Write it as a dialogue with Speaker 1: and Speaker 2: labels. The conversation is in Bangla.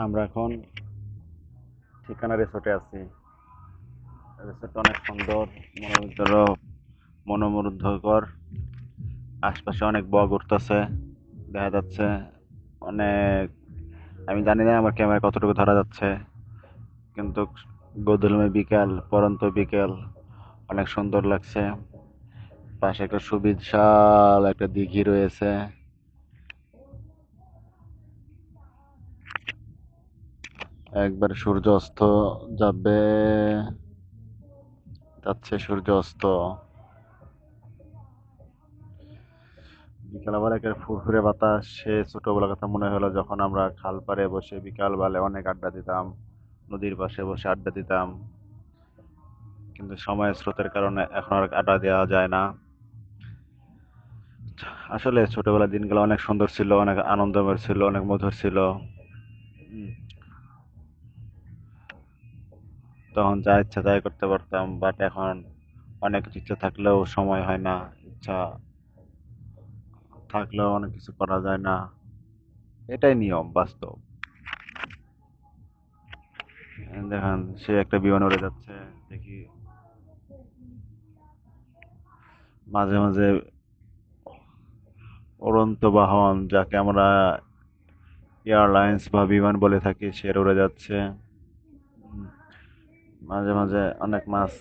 Speaker 1: আমরা এখন ঠিকানা রিসোর্টে আছি। রিসোর্টটা অনেক সুন্দর, মনোমুগ্ধকর। আশপাশে অনেক বগ উঠতেছে, দেখা যাচ্ছে অনেক। আমি জানি না আমার ক্যামেরা কতটুকু ধরা যাচ্ছে, কিন্তু গোধূলি বিকাল, পরন্ত বিকেল, অনেক সুন্দর লাগছে। পাশে একটা সুবিশাল একটা দিঘি রয়েছে। একবার সূর্য অস্ত যাবে, যাচ্ছে সূর্য অস্ত। বিকাল আবার একটা ফুরফুরে বাতাস, সে ছোটবেলার কথা মনে হলো যখন আমরা খাল পাড়ে বসে বিকাল বেলায় অনেক আড্ডা দিতাম, নদীর পাশে বসে আড্ডা দিতাম। কিন্তু সময়ের স্রোতের কারণে এখন আর আড্ডা দেওয়া যায় না। আসলে ছোটবেলার দিনগুলো অনেক সুন্দর ছিল, অনেক আনন্দময় ছিল, অনেক মধুর ছিল। উম, তখন যা ইচ্ছা তাই করতে পারতাম, বাট এখন অনেক ইচ্ছা থাকলেও সময় হয় না, ইচ্ছা থাকলেও অনেক কিছু করা যায় না। এটাই নিয়ম, বাস্তব। দেখেন, সে একটা বিমান উড়ে যাচ্ছে, দেখি মাঝে মাঝে উড়ন্ত বাহন, যাকে আমরা এয়ারলাইন্স বা বিমান বলে থাকি, সে উড়ে যাচ্ছে। উম, মাঝে মাঝে অনেক মাছ